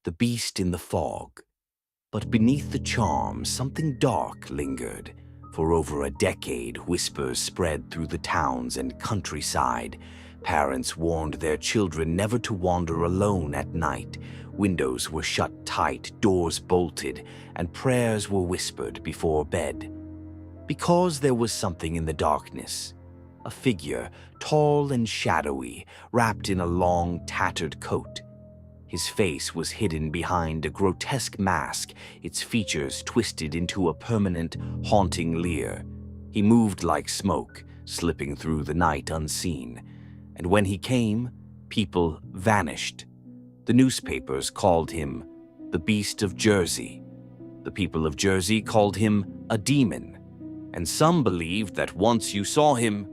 The Beast in the Fog. But beneath the charm, something dark lingered. For over a decade, whispers spread through the towns and countryside. Parents warned their children never to wander alone at night. Windows were shut tight, doors bolted, and prayers were whispered before bed. Because there was something in the darkness. A figure, tall and shadowy, wrapped in a long, tattered coat. His face was hidden behind a grotesque mask, its features twisted into a permanent, haunting leer. He moved like smoke, slipping through the night unseen. And when he came, people vanished. The newspapers called him the Beast of Jersey. The people of Jersey called him a demon. And some believed that once you saw him,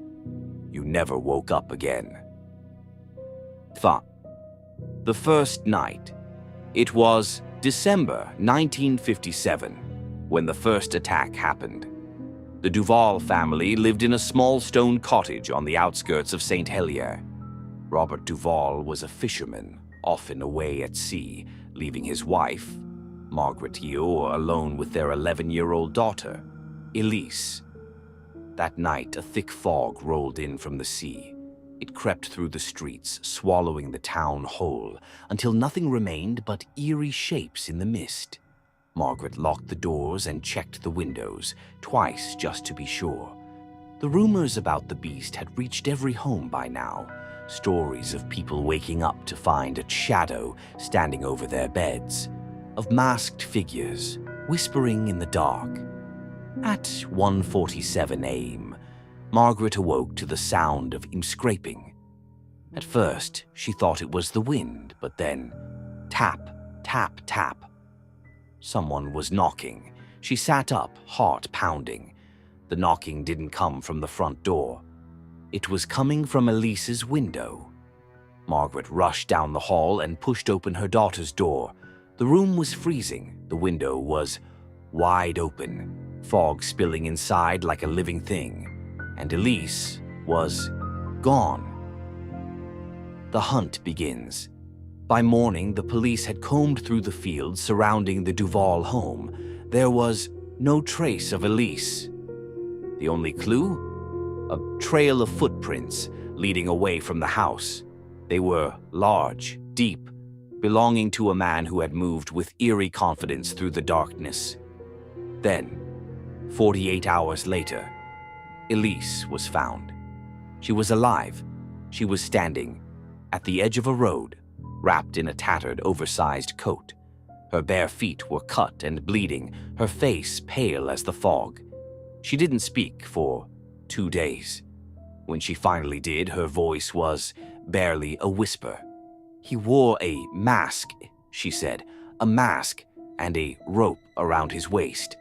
you never woke up again. The first night. It was December 1957 when the first attack happened. The Duval family lived in a small stone cottage on the outskirts of St. Helier. Robert Duval was a fisherman, often away at sea, leaving his wife, Margaret Yeo, alone with their 11-year-old daughter, Elise. That night, a thick fog rolled in from the sea. It crept through the streets, swallowing the town whole, until nothing remained but eerie shapes in the mist. Margaret locked the doors and checked the windows, twice just to be sure. The rumors about the beast had reached every home by now. Stories of people waking up to find a shadow standing over their beds, of masked figures whispering in the dark. At 1:47 a.m., Margaret awoke to the sound of scraping. At first, she thought it was the wind, but then tap, tap, tap. Someone was knocking. She sat up, heart pounding. The knocking didn't come from the front door. It was coming from Elise's window. Margaret rushed down the hall and pushed open her daughter's door. The room was freezing. The window was wide open, fog spilling inside like a living thing. And Elise was gone. The hunt begins. By morning, the police had combed through the fields surrounding the Duval home. There was no trace of Elise. The only clue? A trail of footprints leading away from the house. They were large, deep, belonging to a man who had moved with eerie confidence through the darkness. Then, 48 hours later, Elise was found. She was alive. She was standing at the edge of a road, wrapped in a tattered, oversized coat. Her bare feet were cut and bleeding, her face pale as the fog. She didn't speak for 2 days. When she finally did, her voice was barely a whisper. "He wore a mask," she said, "a mask and a rope around his waist."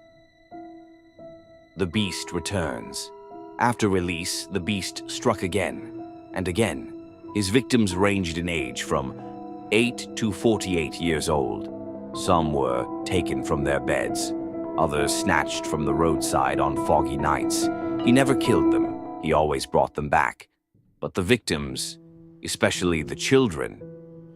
The beast returns. After release, the beast struck again and again. His victims ranged in age from 8 to 48 years old. Some were taken from their beds, others snatched from the roadside on foggy nights. He never killed them, he always brought them back. But the victims, especially the children,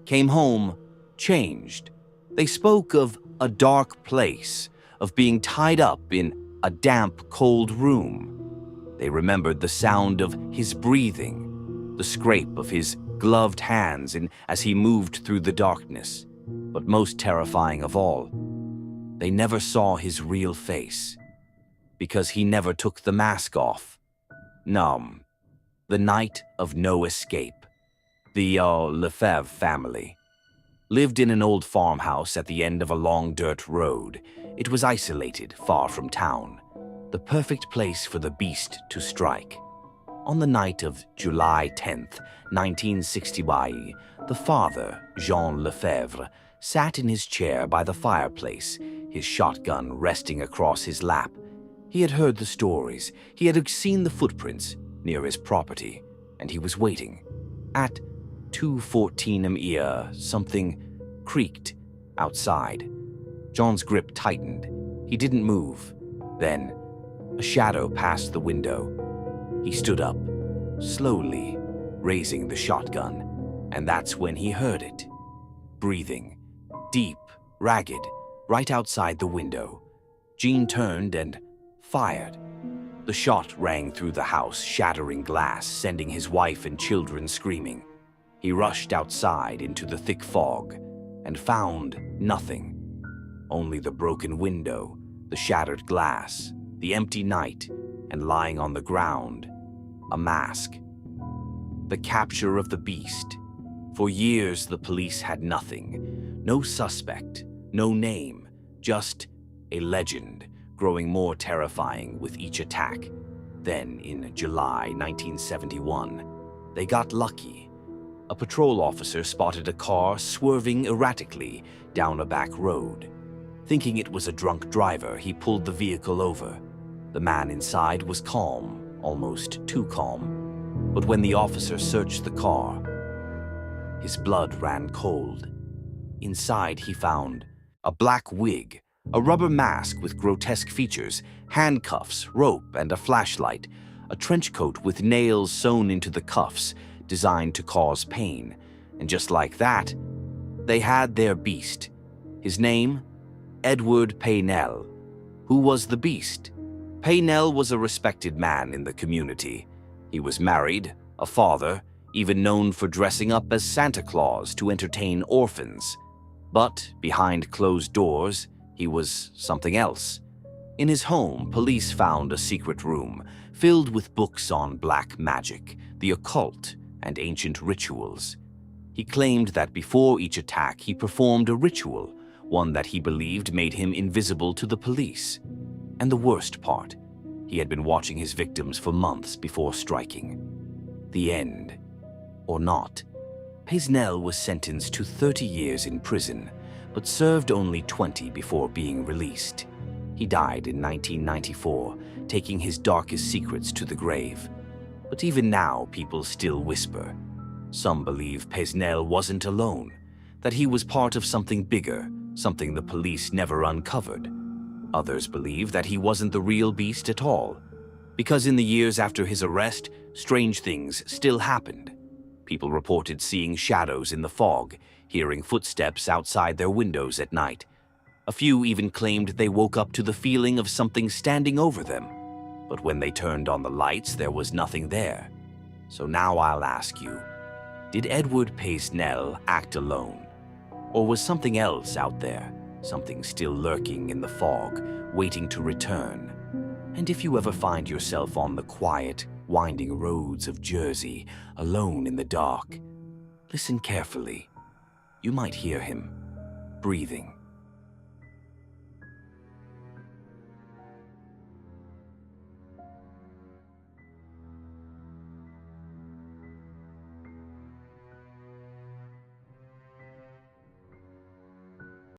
came home changed. They spoke of a dark place, of being tied up in a damp, cold room. They remembered the sound of his breathing, the scrape of his gloved hands as he moved through the darkness. But most terrifying of all, they never saw his real face, because he never took the mask off. Numb. The night of no escape. The Lefebvre family lived in an old farmhouse at the end of a long dirt road. It was isolated, far from town. The perfect place for the beast to strike. On the night of July 10th, 1960, the father, Jean Lefebvre, sat in his chair by the fireplace, his shotgun resting across his lap. He had heard the stories, he had seen the footprints near his property, and he was waiting. At 2:14 am, something creaked outside. John's grip tightened. He didn't move. Then, a shadow passed the window. He stood up, slowly, raising the shotgun, and that's when he heard it. Breathing. deep, ragged, right outside the window. Gene turned and fired. The shot rang through the house, shattering glass, sending his wife and children screaming. He rushed outside into the thick fog and found nothing. Only the broken window, the shattered glass, the empty night, and lying on the ground, a mask. The capture of the beast. For years, the police had nothing. No suspect, no name, just a legend, growing more terrifying with each attack. Then, in July 1971, they got lucky. A patrol officer spotted a car swerving erratically down a back road. Thinking it was a drunk driver, he pulled the vehicle over. The man inside was calm, almost too calm. But when the officer searched the car, his blood ran cold. Inside, he found a black wig, a rubber mask with grotesque features, handcuffs, rope, and a flashlight, a trench coat with nails sewn into the cuffs, designed to cause pain. And just like that, they had their beast. His name? Edward Paynell. Who was the beast? Paynell was a respected man in the community. He was married, a father, even known for dressing up as Santa Claus to entertain orphans. But behind closed doors, he was something else. In his home, police found a secret room filled with books on black magic, the occult, and ancient rituals. He claimed that before each attack, he performed a ritual, one that he believed made him invisible to the police. And the worst part, he had been watching his victims for months before striking. The end. Or not. Paynell was sentenced to 30 years in prison, but served only 20 before being released. He died in 1994, taking his darkest secrets to the grave. But even now, people still whisper. Some believe Paynell wasn't alone, that he was part of something bigger, something the police never uncovered. Others believe that he wasn't the real beast at all, because in the years after his arrest, strange things still happened. People reported seeing shadows in the fog, hearing footsteps outside their windows at night. A few even claimed they woke up to the feeling of something standing over them. But when they turned on the lights, there was nothing there. So now I'll ask you, did Edward Paynell act alone? Or was something else out there, something still lurking in the fog, waiting to return? And if you ever find yourself on the quiet, winding roads of Jersey, alone in the dark, listen carefully. You might hear him breathing.